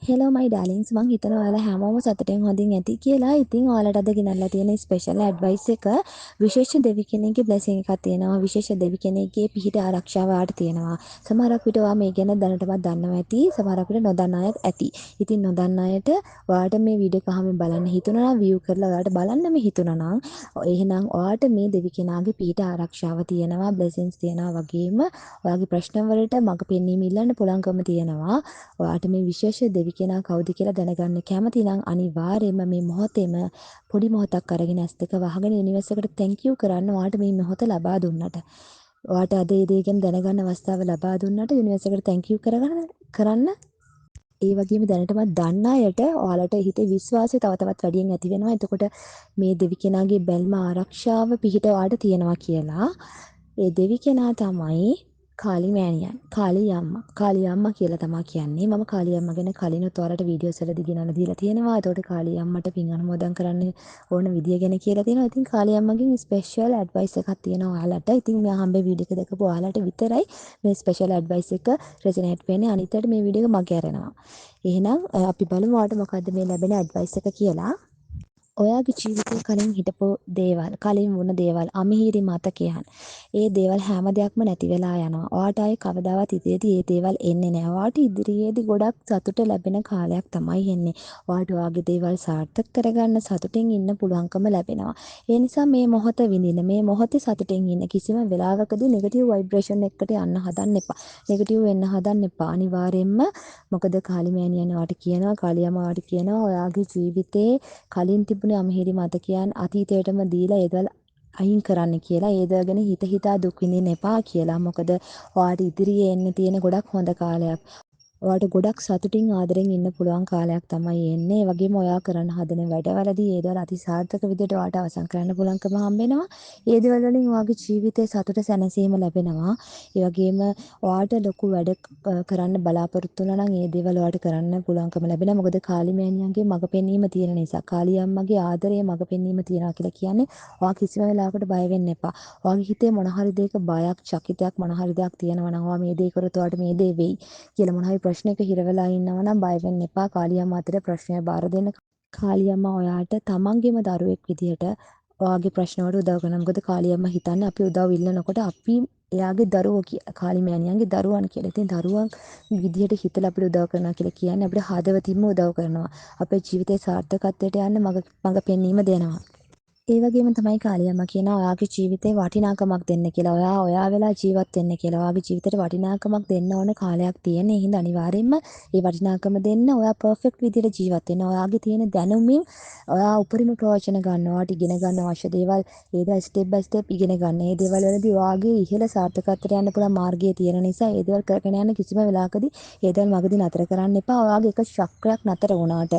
Hello මයි ඩාලින්ස් මං හිතනවා ඔයාලා හැමෝම සතුටෙන් හොඳින් ඇති කියලා. ඉතින් ඔයාලට අද ගෙනල්ලා තියෙන ස්පෙෂල් ඇඩ්වයිස් එක විශේෂ දෙවි කෙනෙක්ගේ බ්ලෙසිං එකක් තියෙනවා. විශේෂ දෙවි කෙනෙක්ගේ පිහිට ආරක්ෂාව ආට තියෙනවා. සමහරක් විට ඔයා මේ ගැන දැනටමත් දන්නවා ඇති. සමහරක් විට නොදන්න අයත් ඇති. ඉතින් නොදන්න අයට ඔයාලට මේ වීඩියෝ එක අහමින් බලන්න හිතුණා නම් view කරලා ඔයාලට බලන්නම හිතුණා නම් එහෙනම් ඔයාලට මේ දෙවි කෙනාගේ පිහිට ආරක්ෂාව තියෙනවා. බ්ලෙසින්ස් තියෙනවා වගේම ඔයාගේ ප්‍රශ්න වලට මඟ පෙන්වීම ඉල්ලන්න පුළුවන්කම තියෙනවා. ඔයාට මේ විශේෂ දෙවි කෙනා කවුද කියලා දැනගන්න කැමති නම් අනිවාර්යයෙන්ම මේ මොහොතේම පොඩි මොහොතක් අරගෙන ඇස් දෙක වහගෙන යුනිවර්ස් එකට thank you කරන්න. ඔයාට මේ මොහොත ලබා දුන්නට. ඔයාට අද මේ දේ ගැන දැනගන්න අවස්ථාව ලබා දුන්නට යුනිවර්ස් එකට thank you කරන්න. ඒ වගේම දැනටමත් දන්න අයට ඔයාලට හිතේ විශ්වාසය තව තවත් වැඩියෙන් ඇති වෙනවා. එතකොට මේ දෙවි කෙනාගේ බැල්ම ආරක්ෂාව පිහිට ඔයාට තියෙනවා කියලා. ඒ දෙවි කෙනා තමයි කාලි මෑණියන්. කාලි අම්මා කියලා තමයි කියන්නේ. මම කාලි අම්මා ගැන කලිනුත් ඔයාලට වීඩියෝස් වලදී ගෙනල්ලා දීලා තියෙනවා. ඒතකොට කාලි අම්මට පින් අනුමෝදන් කරන්න ඕන විදිය ගැන කියලා තියෙනවා. ඉතින් කාලි අම්මගෙන් ස්පෙෂල් ඇඩ්වයිස් එකක් තියෙනවා ඔයාලට. ඉතින් මෙයා හම්බේ වීඩියෝ එක දැකපු ඔයාලට විතරයි මේ ස්පෙෂල් ඇඩ්වයිස් එක රෙසනේට් වෙන්නේ. අනිතට මේ වීඩියෝ එක මගේ අරනවා. එහෙනම් අපි බලමු ඔයාලට මොකද්ද මේ ලැබෙන ඇඩ්වයිස් එක කියලා. ඔයාගේ ජීවිතේ කලින් හිටපු දේවල්, කලින් වුණ දේවල්, අමිහිරි මතකයන්. ඒ දේවල් හැම දෙයක්ම නැති වෙලා යනවා. ඔයාට ආයේ කවදාවත් ඉදිරියේදී මේ දේවල් එන්නේ නැහැ. ඔයාට ඉදිරියේදී ගොඩක් සතුට ලැබෙන කාලයක් තමයි එන්නේ. ඔයාට ඔයාගේ දේවල් සාර්ථක කරගන්න සතුටින් ඉන්න පුළුවන්කම ලැබෙනවා. ඒ නිසා මේ මොහොත විඳින්න, මේ මොහොතේ සතුටින් ඉන්න. කිසිම වෙලාවකදී නෙගටිව් වයිබ්‍රේෂන් එකකට යන්න හදන්න එපා. නෙගටිව් වෙන්න හදන්න එපා. අනිවාර්යයෙන්ම මොකද කාලිමෑණියන් ඔයාට කියනවා, කාලියම ඔයාට කියනවා ඔයාගේ ජීවිතේ කලින් තිබුණේ අමිහිරි මතකයන් අතීතයටම දීලා ඒදවල් අයින් කරන්න කියලා. ඒ දේ ගැන හිතා දුක් විඳින්න එපා කියලා. මොකද ඔයාට ඉදිරියේ එන්න තියෙන ගොඩක් හොඳ කාලයක්. ඔයාට ගොඩක් සතුටින් ආදරෙන් ඉන්න පුළුවන් කාලයක් තමයි එන්නේ. ඒ වගේම ඔයා කරන්න හදන වැඩවලදී ඒ දේවල් අතිසාර්ථක විදිහට ඔයාට අවසන් කරන්න පුළුවන්කම හම්බ වෙනවා. ඒ දේවල් වලින් ඔයාගේ ජීවිතේ සතුට සැනසීම ලැබෙනවා. ඒ වගේම ඔයාට ලොකු වැඩ කරන්න බලාපොරොත්තු වෙනවා නම් ඒ දේවල් ඔයාට කරන්න පුළුවන්කම ලැබෙනවා. මොකද කාලිමෑණියන්ගේ මඟ පෙන්වීම තියෙන නිසා. කාලි අම්මගේ ආදරයේ මඟ පෙන්වීම තියනවා කියලා කියන්නේ ඔයා කිසිම වෙලාවකට බය වෙන්න එපා. ඔයාගේ හිතේ මොන හරි දෙයක බයක්, චකිතයක් මොන හරි දෙයක් තියෙනවා නම් ඔයා මේ දේ කරොත් ඔයාට මේ දේ වෙයි කියලා මොන හරි ප්‍රශ්නයක හිර වෙලා ඉන්නවා නම් බය වෙන්න එපා. කාලි අම්මා අතට ප්‍රශ්නය බාර දෙන්න. කාලි අම්මා ඔයාට තමන්ගේම දරුවෙක් විදිහට ඔයාගේ ප්‍රශ්න වලට උදව් කරනවා. මොකද කාලි අම්මා හිතන්නේ අපි උදව් ඉල්ලනකොට අපි එයාගේ දරුවෝ කාලි මෑණියන්ගේ දරුවන් කියලා. ඉතින් දරුවන් විදිහට හිතලා අපිට උදව් කරනවා කියලා කියන්නේ අපිට හදවතින්ම උදව් කරනවා. අපේ ජීවිතේ සාර්ථකත්වයට යන්න මඟ පෙන්වීම දෙනවා. ඒ වගේම තමයි කාලි අම්මා කියනවා ඔයාගේ ජීවිතේ වටිනාකමක් දෙන්න කියලා. ඔයා වෙලා ජීවත් වෙන්න කියලා. ඔයාගේ ජීවිතේට වටිනාකමක් දෙන්න ඕන කාලයක් තියෙන. ඒ හින්දා අනිවාර්යයෙන්ම ඒ වටිනාකම දෙන්න ඔයා පර්ෆෙක්ට් විදිහට ජීවත් වෙන්න. ඔයාගේ තියෙන දැනුමින් ඔයා උපරිම ප්‍රයෝජන ගන්න. ඔයාට ඉගෙන ගන්න අවශ්‍ය දේවල් ඒදා ස්ටෙප් බයි ස්ටෙප් ඉගෙන ගන්න. මේ දේවල් වලදී ඔයාගේ ඉහළ සාර්ථකත්වයට යන්න පුළුවන් මාර්ගය තියෙන නිසා ඒ දේවල් කරගෙන යන කිසිම වෙලාවකදී ඒ දේවල් මගදී නතර කරන්න එපා. ඔයාගේ එක චක්‍රයක් නතර වුණාට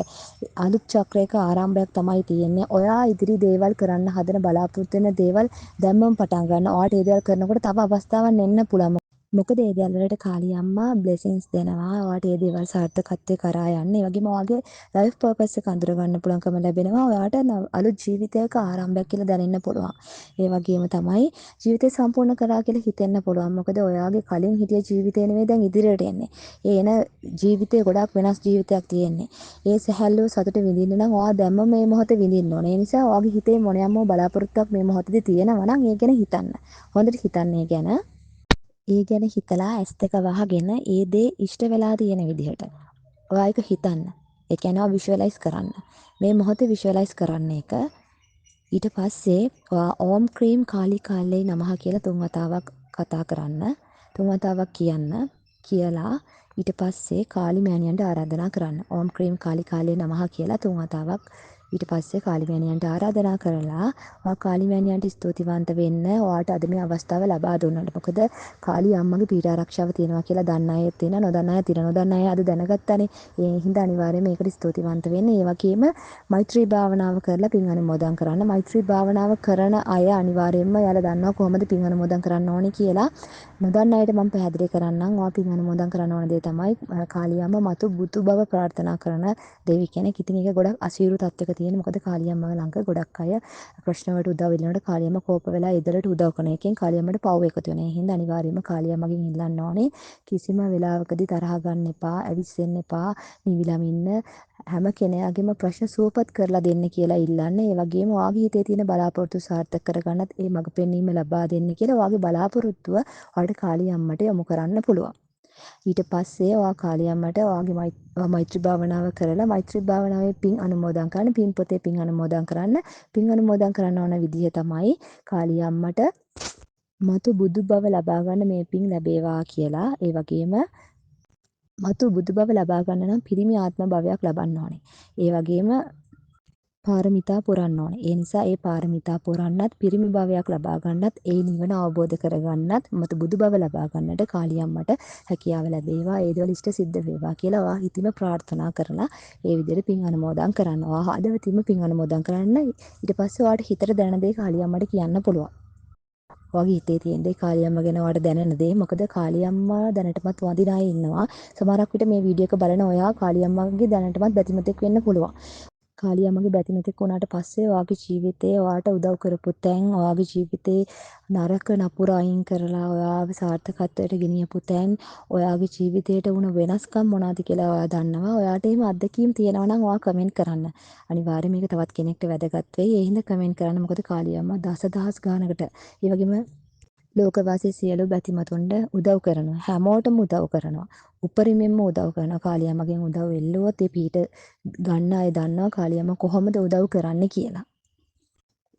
අලුත් චක්‍රයක ආරම්භයක් තමයි තියෙන්නේ. ඔයා ඉදිරි දේවල් කරන්න හදන බලාපොරොත්තු වෙන දේවල් දැම්මම පටන් ගන්න. ඔයාට ඒ දේවල් කරනකොට තව අවස්ථාවක් එන්න පුළුවන්. මොකද ඒ දේවල් වලට කාලි අම්මා බ්ලෙසින්ස් දෙනවා. ඔයාට ඒ දේවල් සාර්ථකත්වයේ කරා යන්න. ඒ වගේම ඔයාගේ ලයිෆ් පර්පස් එක අඳුර ගන්න පුළුවන්කම ලැබෙනවා. ඔයාට අලුත් ජීවිතයක ආරම්භයක් කියලා දැනෙන්න පුළුවන්. ඒ වගේම තමයි ජීවිතේ සම්පූර්ණ කරා කියලා හිතෙන්න පුළුවන්. මොකද ඔයාගේ කලින් හිටිය ජීවිතේ නෙවෙයි දැන් ඉදිරියට එන්නේ. ඒ එන ජීවිතේ ගොඩක් වෙනස් ජීවිතයක් තියෙන්නේ. ඒ සැහැල්ලුව සතුට විඳින්න නම් ඔයා දැම්ම මේ මොහොතේ විඳින්න ඕනේ. ඒ නිසා ඔයාගේ හිතේ මොනියම්ම බලාපොරොත්තුවක් මේ මොහොතේදී තියෙනවා නම් ඒ ගැන හිතන්න. හොඳට හිතන්න ඒ ගැන. ඒ ගැන හිතලා ඇස් දෙක වහගෙන ඒ දේ ඉෂ්ට වෙලා තියෙන විදිහට ඔයා ඒක හිතන්න. ඒ කියන්නේ ඔයා විෂුවලයිස් කරන්න. මේ මොහොතේ විෂුවලයිස් කරන්න එක. ඊට පස්සේ ඔයා ඕම් ක්‍රීම් කාලි කාලේ නමහ කියලා 3 වතාවක් කතා කරන්න. 3 වතාවක් කියන්න. කියලා ඊට පස්සේ කාලි මෑණියන්ට ආරාධනා කරන්න. ඕම් ක්‍රීම් කාලි කාලේ නමහ කියලා 3 වතාවක් ඊට පස්සේ කාලි මෑණියන්ට ආරාධනා කරලා ඔයා කාලි මෑණියන්ට ස්තුතිවන්ත වෙන්න. ඔයාට අද මේ අවස්ථාව ලබා දුන්නාට. මොකද කාලි අම්මගේ පීඩ ආරක්ෂාව තියෙනවා කියලා දන්න අය තියෙනවා, නොදන්න අය තියෙනවා. නොදන්න අය අද දැනගත්තානේ. ඒ හින්දා අනිවාර්යයෙන් මේකට ස්තුතිවන්ත වෙන්න. ඒ වගේම මෛත්‍රී භාවනාව කරලා පින් අනුමෝදන් කරන්න. මෛත්‍රී භාවනාව කරන අය අනිවාර්යයෙන්ම යාලා දන්නවා කොහොමද පින් අනුමෝදන් කරන්න ඕනේ කියලා. නොදන්න අයට මම පැහැදිලි කරන්නම්. ඔයා පින් අනුමෝදන් කරන්න ඕන දේ තමයි කාලි අම්මා මතු බුදු බව ප්‍රාර්ථනා කරන දෙවි කෙනෙක්. ඉතින් ඒක ගොඩක් අසීරු තත්වයක තියෙන්නේ. මොකද කාලියම්මගේ ළඟ ගොඩක් අය ප්‍රශ්න වලට උදව් වෙනකොට කාලියම්ම කෝප වෙලා ඉදලට උදව් කරන එකෙන් කාලියම්මට පව් එකතු වෙනවා. ඒ හින්දා අනිවාර්යයෙන්ම කාලියම්මගෙන් ඉල්ලන්න ඕනේ කිසිම වෙලාවකදී තරහ ගන්න එපා, ඇවිස්සෙන්න එපා, නිවිලම ඉන්න. හැම කෙනාගේම ප්‍රශ්න සුවපත් කරලා දෙන්න කියලා ඉල්ලන්න. ඒ වගේම ඔයාගේ හිතේ තියෙන බලාපොරොත්තු සාර්ථක කරගන්නත් ඒ මඟ පෙන්වීම ලබා දෙන්න කියලා ඔයාගේ බලාපොරොත්තුව ඔයාලට කාලියම්මට යොමු කරන්න පුළුවන්. ඊට පස්සේ ඔයා කාලියම්මට ඔයාගේ මෛත්‍රී භාවනාව කරලා මෛත්‍රී භාවනාවේ පින් අනුමෝදන් කරන්න, පින් පොතේ පින් අනුමෝදන් කරන්න. පින් අනුමෝදන් කරන්න ඕන විදිහ තමයි කාලියම්මට මතු බුදු බව ලබා ගන්න මේ පින් ලැබේවා කියලා. ඒ වගේම මතු බුදු බව ලබා ගන්න නම් පිරිමි ආත්ම භවයක් ලබන්න ඕනේ. ඒ වගේම පාරමිතා පුරන්න ඕනේ. ඒ නිසා ඒ පාරමිතා පුරන්නත් පිරිමි භවයක් ලබා ගන්නත් ඒ නිවන අවබෝධ කරගන්නත් මතු බුදු බව ලබා ගන්නට කාලියම්මට හැකියාව ලැබේවා. ඒ දේවල් ඉෂ්ට සිද්ධ වේවා කියලා ඔයා හිතින්ම ප්‍රාර්ථනා කරලා ඒ විදිහට පින් අනුමෝදන් කරන්න. ඔයා හදවතින්ම පින් අනුමෝදන් කරන්න. ඊට පස්සේ ඔයාට හිතට දැනෙන දේ කාලියම්මට කියන්න පුළුවන්. ඔයාගේ හිතේ තියෙන දේ කාලියම්ම ගැන ඔයාට දැනෙන දේ. මොකද කාලියම්මා දැනටමත් වඳින අය ඉන්නවා. සමහරක් විට මේ වීඩියෝ එක බලන ඔයා කාලියම්මගේ දැනටමත් බැතිමතෙක් වෙන්න පුළුවන්. කාලියම්මගේ බැතිමතෙක් වුණාට පස්සේ ඔයාගේ ජීවිතේ ඔයාට උදව් කරපු තැන්, ඔයාගේ ජීවිතේ නරක නපුර අයින් කරලා ඔයාව සාර්ථකත්වයට ගෙනියපු තැන්, ඔයාගේ ජීවිතේට වුණ වෙනස්කම් මොනවද කියලා ඔයා දන්නවා. ඔයාට එහෙම අත්දැකීම් තියෙනවා නම් ඔයා කමෙන්ට් කරන්න. අනිවාර්යයෙන් මේක තවත් කෙනෙක්ට වැදගත් වෙයි. ඒ හින්දා කමෙන්ට් කරන්න. මොකද කාලියම්මා දසදහස් ගානකට ඒ වගේම ලෝකවාසී සියලු බැතිමතුන්ට උදව් කරනවා. හැමෝටම උදව් කරනවා. උපරිමයෙන්ම උදව් කරනවා. කාලියම්මගෙන් උදව් එල්ලුවොත් ඒ පීඨ ගන්න අය දන්නවා කාලියම්ම කොහොමද උදව් කරන්නේ කියලා.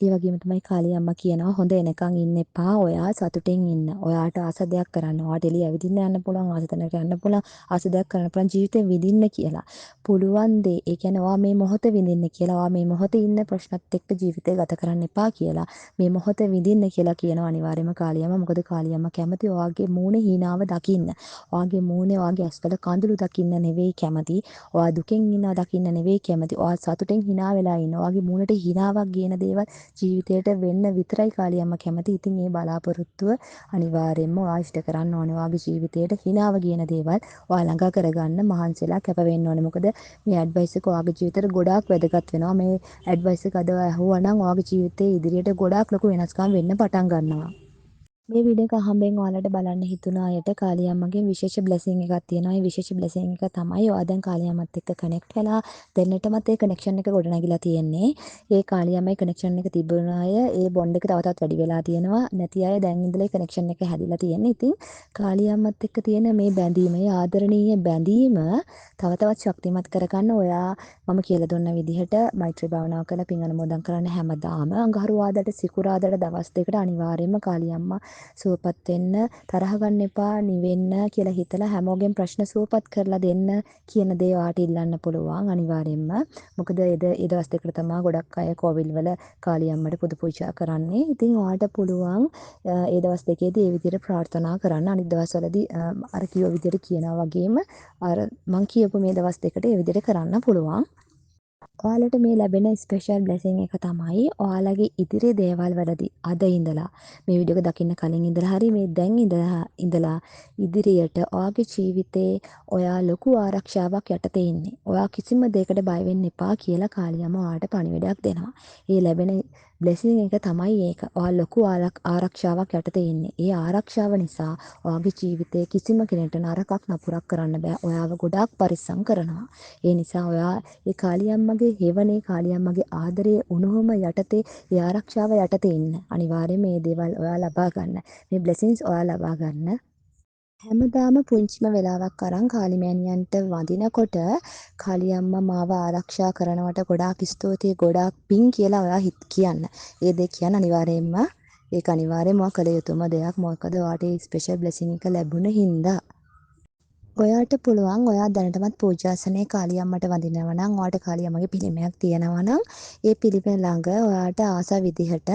ඒ වගේම තමයි කාලියම්මා කියනවා හොඳ එනකන් ඉන්න එපා. ඔයා සතුටින් ඉන්න. ඔයාට ආස දෙයක් කරන්න. ඔයාට එළිය ඇවිදින්න යන්න පුළුවන්, ආස තැනකට යන්න පුළුවන්, ආස දෙයක් කරන්න පුළුවන් ජීවිතේ විඳින්න කියලා. පුළුවන් දේ. ඒ කියන්නේ ඔයා මේ මොහොත විඳින්න කියලා. ඔයා මේ මොහොතේ ඉන්න ප්‍රශ්නත් එක්ක ජීවිතේ ගත කරන්න එපා කියලා. මේ මොහොත විඳින්න කියලා කියනවා අනිවාර්යයෙන්ම කාලියම්මා. මොකද කාලියම්මා කැමති ඔයාගේ මූණේ හීනාව දකින්න. ඔයාගේ මූණේ ඔයාගේ ඇස්වල කඳුළු දකින්න නෙවෙයි කැමති. ඔයා දුකෙන් ඉන්නවා දකින්න නෙවෙයි කැමති. ඔයා සතුටෙන් hina වෙලා ඉන්න. ඔයාගේ මූණට hinaවක් ගේන දේවල් ජීවිතයට වෙන්න විතරයි කාලියම්ම කැමති. ඉතින් මේ බලාපොරොත්තුව අනිවාර්යයෙන්ම ඔයා ඉෂ්ට කරන්න ඕනේ. ඔයාගේ ජීවිතයට හිනාව කියන දේවල් ඔයා ළඟ කරගන්න මහන්සිලා කැප වෙන්න ඕනේ. මොකද මේ ඇඩ්වයිස් එක ඔයාගේ ජීවිතේට ගොඩාක් වැදගත් වෙනවා. මේ ඇඩ්වයිස් එක අද ඇහුවා නම් ඔයාගේ ජීවිතේ ඉදිරියට ගොඩාක් ලොකු වෙනස්කම් වෙන්න පටන් ගන්නවා. මේ වීඩියෝ එක අහම්බෙන් ඔයාලට බලන්න හිතුණ අයට කාලියම්මගෙන් විශේෂ බ්ලෙසිං එකක් තියෙනවා. ඒ විශේෂ බ්ලෙසිං එක තමයි ඔයා දැන් කාලියම්මත් එක්ක කනෙක්ට් වෙලා දෙන්නටමත් ඒ කනෙක්ෂන් එක ගොඩනැගිලා තියෙන්නේ. ඒ කාලියම්මයි කනෙක්ෂන් එක තිබුණ අය ඒ බොන්ඩ් එක තව තවත් වැඩි වෙලා තියෙනවා. නැති අය දැන් ඉඳලා ඒ කනෙක්ෂන් එක හැදිලා තියෙන්නේ. ඉතින් කාලියම්මත් එක්ක තියෙන මේ බැඳීම, ඒ ආදරණීය බැඳීම තව තවත් ශක්තිමත් කරගන්න ඔයා මම කියලා දුන්න විදිහට මෛත්‍රී භාවනාව කරලා පින් අනුමෝදන් කරන්න හැමදාම අඟහරුවාදට සිකුරාදට දවස් දෙකට අනිවාර්යයෙන්ම කාලියම්මා සුවපත් වෙන්න, තරහ ගන්න එපා, නිවෙන්න කියලා හිතලා හැමෝගෙන් ප්‍රශ්න සුවපත් කරලා දෙන්න කියන දේ ඔයාට ඉල්ලන්න පුළුවන් අනිවාර්යයෙන්ම. මොකද ඒ දවස් දෙකට තමයි ගොඩක් අය කෝවිල් වල කාලියම්මට පුද පූජා කරන්නේ. ඉතින් ඔයාට පුළුවන් ඒ දවස් දෙකේදී ඒ විදිහට ප්‍රාර්ථනා කරන්න. අනිත් දවස්වලදී අර කියව විදිහට කියනවා වගේම අර මං කියපු මේ දවස් දෙකට ඒ විදිහට කරන්න පුළුවන්. ඔයාලට මේ ලැබෙන ස්පෙෂල් බ්ලෙසිං එක තමයි ඔයාලගේ ඉදිරි දේවල් වලදී අද ඉඳලා මේ වීඩියෝ එක දකින්න කලින් ඉඳලා හරි මේ දැන් ඉඳලා ඉදිරියට ඔයාගේ ජීවිතේ ඔයා ලොකු ආරක්ෂාවක් යටතේ ඉන්නේ. ඔයා කිසිම දෙයකට බය වෙන්න එපා කියලා කාලියම්ම ඔයාලට පණිවිඩයක් දෙනවා. ඒ ලැබෙන බ්ලෙසිං එක තමයි ඒක. ඔයා ලොකු ආරක්ෂාවක් යටතේ ඉන්නේ. ඒ ආරක්ෂාව නිසා ඔයාගේ ජීවිතේ කිසිම කෙනෙකුට නරකක් නපුරක් කරන්න බෑ. ඔයාව ගොඩාක් පරිස්සම් කරනවා. ඒ නිසා ඔයා ඒ කාලියම්මගේ හේවනේ කාලියම්මගේ ආදරයේ උණුහුම යටතේ ඒ ආරක්ෂාව යටතේ ඉන්න. අනිවාර්යයෙන් මේ දේවල් ඔයා ලබා ගන්න. මේ බ්ලෙසිංස් ඔයා ලබා ගන්න. හැමදාම පුංචිම වෙලාවක් අරන් කාලිමෑණියන්ට වඳිනකොට කාලියම්මා මාව ආරක්ෂා කරනවට ගොඩාක් ස්තුතියි ගොඩාක් පිං කියලා ඔයා කියන්න. ඒ දේ කියන්න අනිවාර්යයෙන්ම ඒක අනිවාර්යයෙන්ම කළ යුතුම දෙයක්. මොකද ඔයාට ස්පෙෂල් බ්ලෙසිං එක ලැබුණ හින්දා. ඔයාට පුළුවන් ඔයා දැනටමත් පූජාසනයේ කාලියම්මට වඳිනවා නම් ඔයාට කාලියම්මගේ පිළිමයක් තියෙනවා නම් ඒ පිළිම ළඟ ඔයාට ආස විදිහට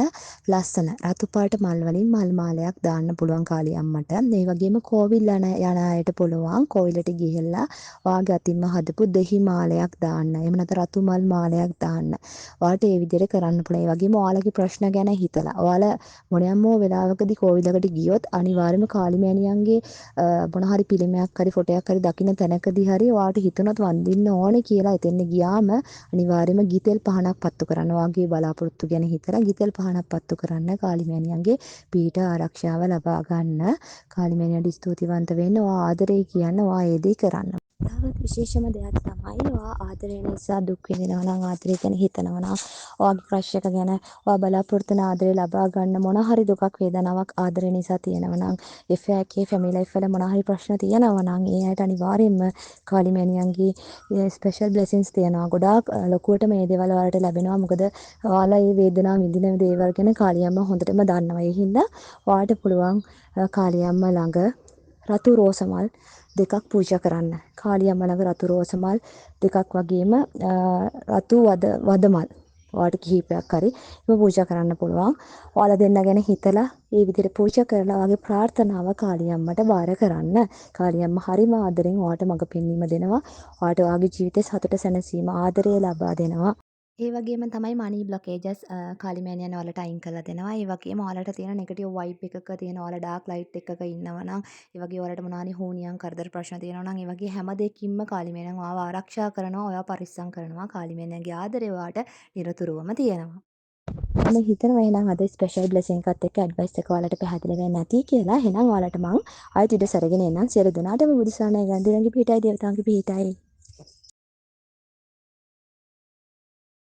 ලස්සන රතු පාට මල් වලින් මල් මාලයක් දාන්න පුළුවන් කාලියම්මට. ඒ වගේම කෝවිල් යන අයට පුළුවන් කෝවිලට ගිහිල්ලා ඔයාගේ අතින්ම හදපු දෙහි මාලයක් දාන්න. එහෙම නැත්නම් රතු මල් මාලයක් දාන්න. ඔයාට ඒ විදිහට කරන්න පුළුවන්. ඒ වගේම ඔයාලගේ ප්‍රශ්න ගැන හිතලා ඔයාලා මොනියම්මෝ වෙලාවකදී කෝවිලකට ගියොත් අනිවාර්යයෙන්ම කාලිමෑණියන්ගේ මොන හරි පිළිමයක් හරි ෆොටෝ රූපයක් හරි දකින්න තැනකදී හරි ඔයාට හිතුණත් වඳින්න ඕනේ කියලා එතෙන් ගියාම අනිවාර්යයෙන්ම ගිතෙල් පහනක් පත්තු කරන්න. ඔයාගේ බලාපොරොත්තු ගැන හිතලා ගිතෙල් පහනක් පත්තු කරන්න කාලිමෑණියන්ගේ පීඨ ආරක්ෂාව ලබා ගන්න. කාලිමෑණියන්ට ස්තුතිවන්ත වෙන්න. ඔයා ආදරේ කියන්න. ඔයා ඒ දේ කරන්න. තවත් විශේෂම දෙයක් තමයි ඔයා ආදරේ නිසා දුක් විඳිනවා නම් ආදරේ ගැන හිතනවා නම් ඔයාගේ ක්‍රෂ් එක ගැන ඔයා බලාපොරොත්තු වෙන ආදරේ ලබා ගන්න මොන හරි දුකක් වේදනාවක් ආදරේ නිසා තියෙනවා නම් එකේ ෆැමිලි ලයිෆ් වල මොන හරි ප්‍රශ්න තියෙනවා නම් ඒ අයට අනිවාර්යයෙන්ම කාලිමෑණියන්ගේ ස්පෙෂල් බ්ලෙසින්ස් තියෙනවා. ගොඩාක් ලොකුවට මේ දේවල් ඔයාලට ලැබෙනවා. මොකද ඔයාලා මේ වේදනාව විඳින දේවල් ගැන කාලියම්මා හොඳටම දන්නවා. ඒ හින්දා ඔයාලට පුළුවන් කාලියම්මා ළඟ රතු රෝස මල් දෙකක් පූජා කරන්න. කාලියම්මා ළඟ රතු රෝස මල් දෙකක් වගේම රතු වදමල් ඔයාලට කිහිපයක් හරි ඒක පූජා කරන්න පුළුවන්. ඔයාලා දෙන්න ගැන හිතලා ඒ විදිහට පූජා කරලා ඔයාගේ ප්‍රාර්ථනාව කාලියම්මට බාර කරන්න. කාලියම්මා හරිම ආදරෙන් ඔයාලට මඟ පෙන්වීම දෙනවා. ඔයාලට ඔයාගේ ජීවිතේ සතුට සැනසීම ආදරය ලබා දෙනවා. ඒ වගේම තමයි මනි බ්ලොකේජස් කාලිමෑණියන් ඔයාලට අයින් කරලා දෙනවා. ඒ වගේම ඔයාලට තියෙන නෙගටිව් වයිබ් එකක තියෙන ඔයාලා ඩාර්ක් ලයිට් එකක ඉන්නවා නම් ඒ වගේ ඔයාලට මොනවාරි හෝනියම් කරදර ප්‍රශ්න තියෙනවා නම් ඒ වගේ හැම දෙයකින්ම කාලිමෑණියන් ඔයාව ආරක්ෂා කරනවා. ඔයාව පරිස්සම් කරනවා. කාලිමෑණියන්ගේ ආදරය ඔයාට නිරතුරුවම තියෙනවා. මම හිතනවා එහෙනම් අද ස්පෙෂල් බ්ලෙසිං එකත් එක්ක ඇඩ්වයිස් එක ඔයාලට පැහැදිලි වෙන්නේ නැති කියලා. එහෙනම් ඔයාලට මං ආයෙත් ඉඩ සැරගෙන එන්නම්. සියලු දෙනාටම බුදුසරණයි ගන්දිරන්ගේ පිහිටයි දේවතාවුන්ගේ පිහිටයි.